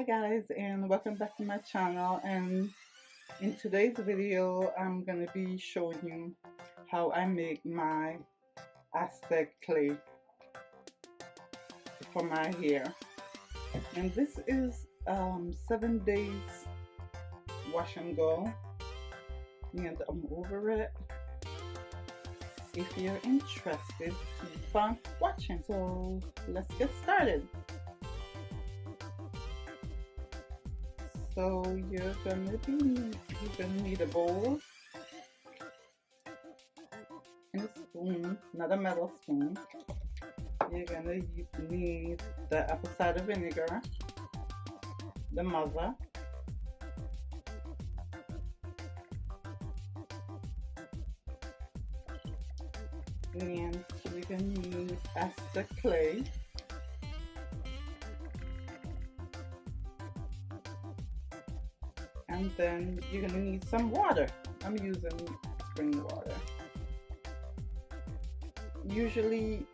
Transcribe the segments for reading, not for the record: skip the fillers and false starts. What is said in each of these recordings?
Hi guys, and welcome back to my channel. And in today's video I'm going to be showing you how I make my Aztec clay for my hair. And this is 7 days wash and go, and I'm over it. If you're interested, keep on watching. So let's get started. So you're gonna need a bowl and a spoon, not a metal spoon. You're gonna need the apple cider vinegar, the mother, and you're gonna need Aztec clay. And then you're gonna need some water. I'm using spring water. Usually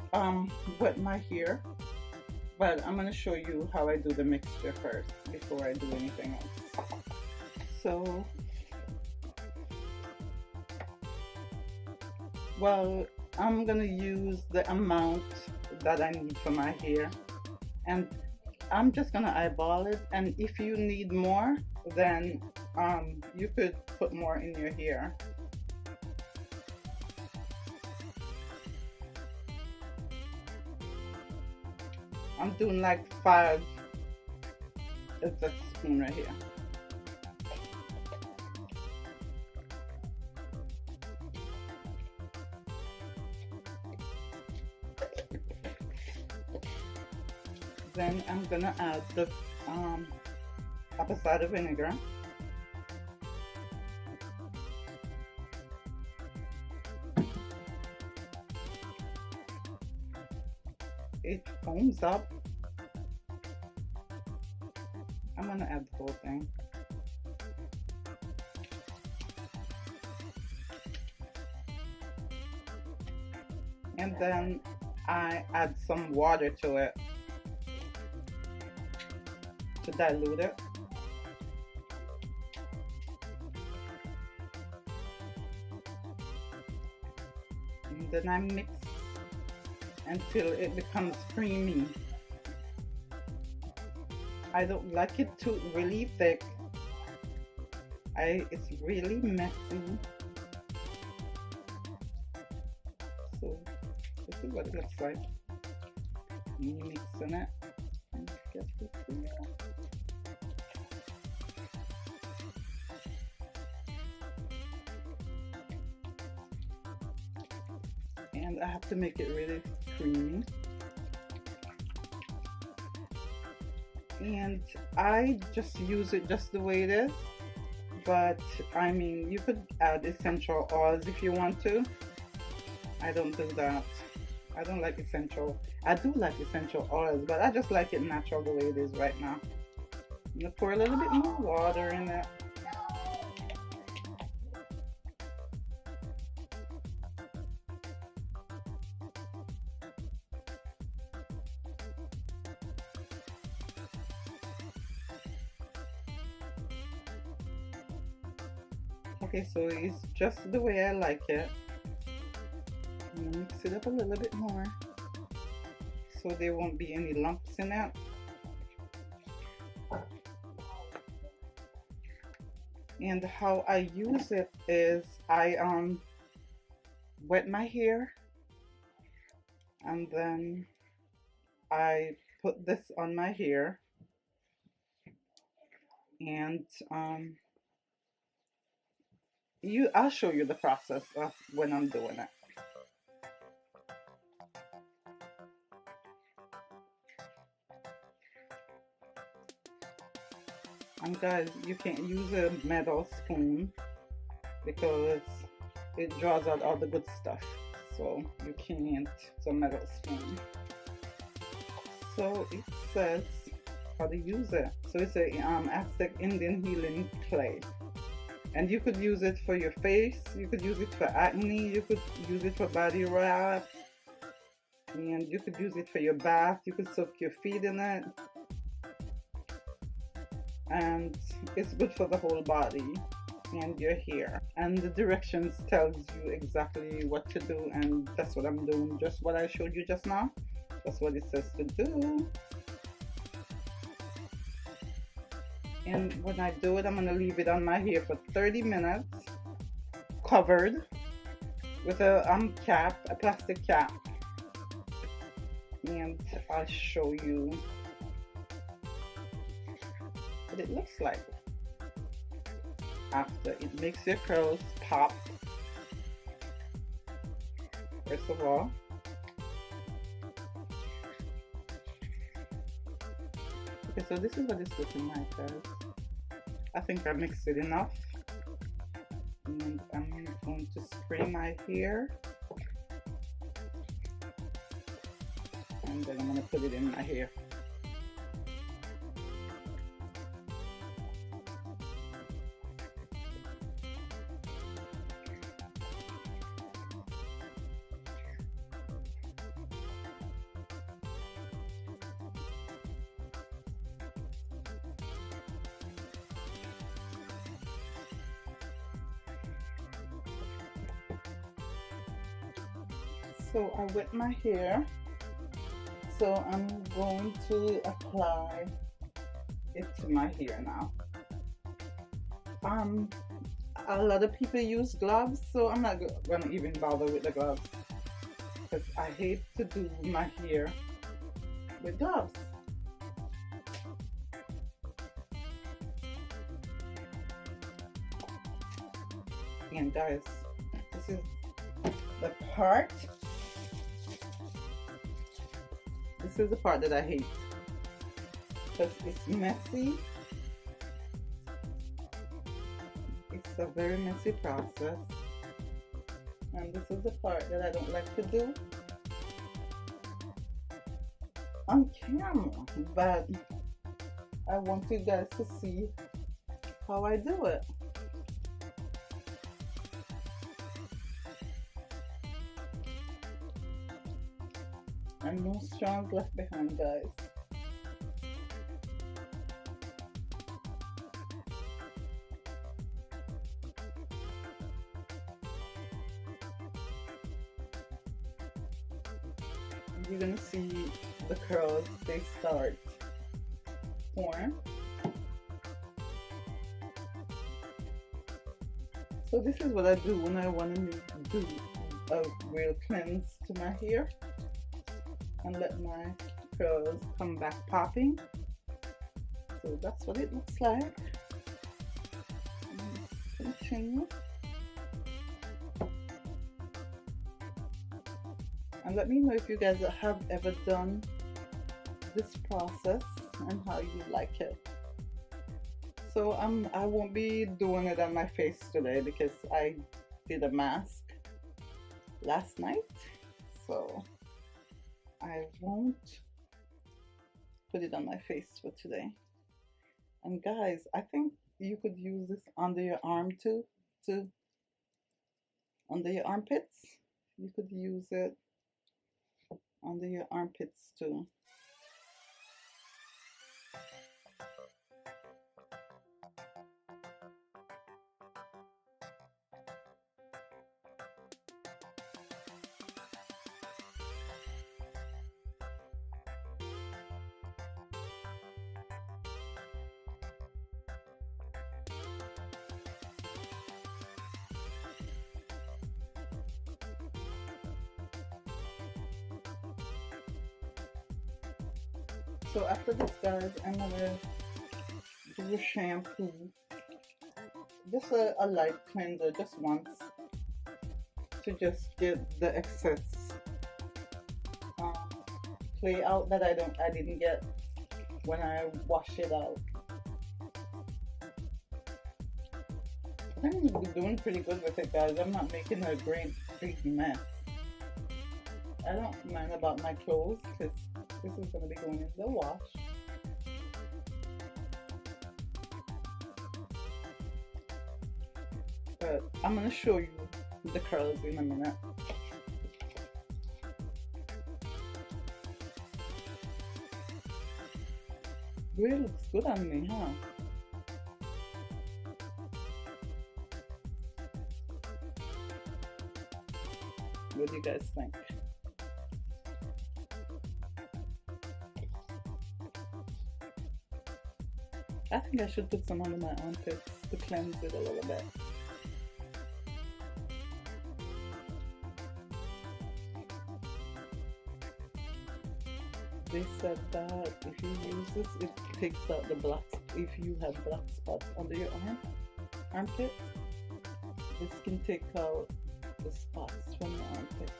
wet my hair, but I'm gonna show you how I do the mixture first before I do anything else. So, well, I'm gonna use the amount that I need for my hair, and I'm just gonna eyeball it, and if you need more, then you could put more in your hair. I'm doing like 5 of the spoon right here. Then I'm gonna add the apple cider vinegar. It foams up. I'm gonna add the whole thing. And then I add some water to it to dilute it. And then I mix until it becomes creamy. I don't like it too really thick. It's really messy. So this is what it looks like. Mixing it. And get this in there. And I have to make it really creamy. And I just use it just the way it is, but I mean, you could add essential oils if you want to. I don't do that. I don't like essential. I do like essential oils, but I just like it natural the way it is right now. I'm gonna pour a little bit more water in it. Okay, so it's just the way I like it. I'm gonna mix it up a little bit more so there won't be any lumps in it. And how I use it is I wet my hair, and then I put this on my hair, and I'll show you the process of when I'm doing it. And guys, you can't use a metal spoon because it draws out all the good stuff. So you can't use a metal spoon. So it says how to use it. So it's a Aztec Indian healing clay. And you could use it for your face, you could use it for acne, you could use it for body wrap, and you could use it for your bath. You could soak your feet in it. and it's good for the whole body and your hair. And the directions tells you exactly what to do, and that's what I'm doing. Just what I showed you just now, that's what it says to do. And when I do it, I'm gonna leave it on my hair for 30 minutes covered with a cap, a plastic cap, and I'll show you what it looks like after. It makes your curls pop, first of all. Okay, so this is what it's looking like, guys. I think I mixed it enough, and I'm going to spray my hair, and then I'm going to put it in my hair. So I wet my hair, so I'm going to apply it to my hair now. A lot of people use gloves, so I'm not gonna even bother with the gloves because I hate to do my hair with gloves. And guys, this is the part. This is the part that I hate because it's messy. It's a very messy process, and this is the part that I don't like to do on camera, but I want you guys to see how I do it. And no strands left behind, guys. You're gonna see the curls, they start forming. So this is what I do when I want to do a real cleanse to my hair and let my curls come back popping. So that's what it looks like. Continue. And let me know if you guys have ever done this process and how you like it. So I won't be doing it on my face today because I did a mask last night, so I won't put it on my face for today. And guys, I think you could use this under your arm too, under your armpits. You could use it under your armpits too. So after this, guys, I'm gonna do a shampoo, just a light cleanser, just once, to just get the excess clay out that I didn't get when I wash it out. I'm doing pretty good with it, guys. I'm not making a great big mess. I don't mind about my clothes because this is going to be going in the wash. But I'm going to show you the curls in a minute. Really looks good on me, huh? What do you guys think? I think I should put some under my armpits to cleanse it a little bit. They said that if you use this, it takes out the black. If you have black spots under your armpit, this can take out the spots from your armpit.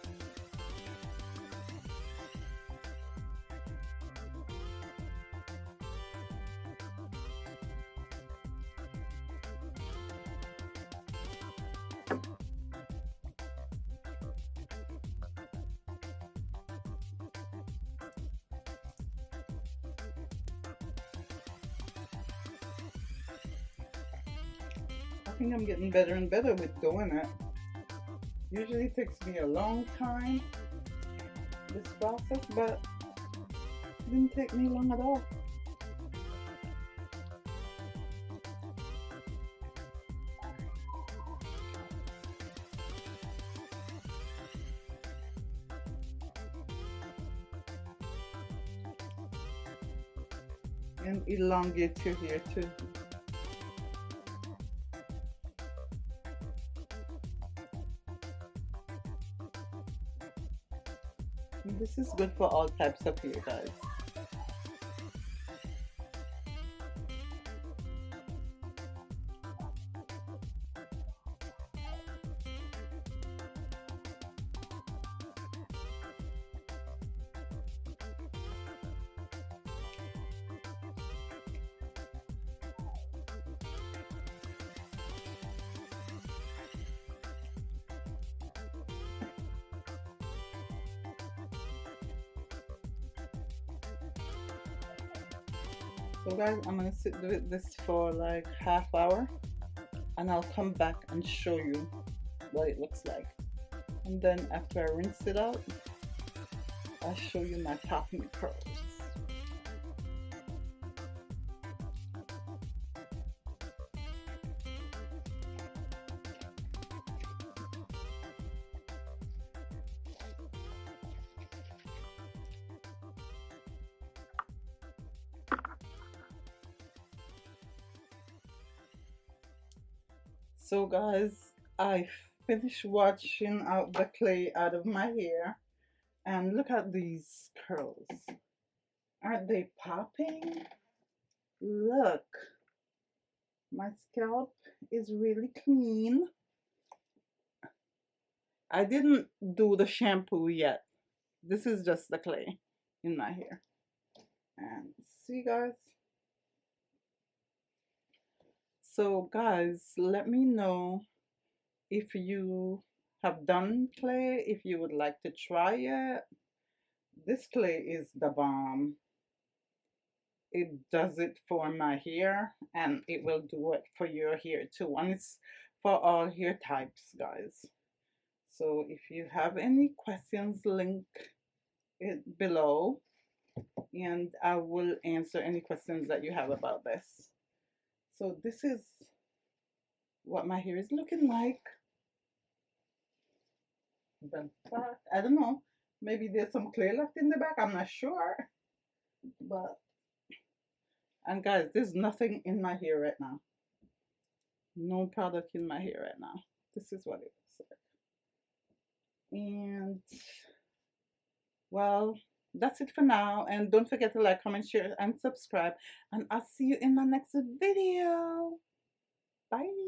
I think I'm getting better and better with doing it. Usually it takes me a long time, this process, but it didn't take me long at all. And elongate your hair too. And this is good for all types of hair, guys. So guys, I'm gonna sit with this for like half hour and I'll come back and show you what it looks like. And then after I rinse it out, I'll show you my popping curls. So guys, I finished washing out the clay out of my hair and look at these curls. Aren't they popping? Look, my scalp is really clean. I didn't do the shampoo yet. This is just the clay in my hair. And see guys? So guys, let me know if you have done clay, if you would like to try it. This clay is the bomb. It does it for my hair and it will do it for your hair too. And it's for all hair types, guys. So if you have any questions, link it below and I will answer any questions that you have about this. So this is what my hair is looking like. The back, I don't know, maybe there's some clay left in the back, I'm not sure, but, and guys, there's nothing in my hair right now, no product in my hair right now. This is what it looks like. And well, that's it for now, and don't forget to like, comment, share and subscribe, and I'll see you in my next video. Bye.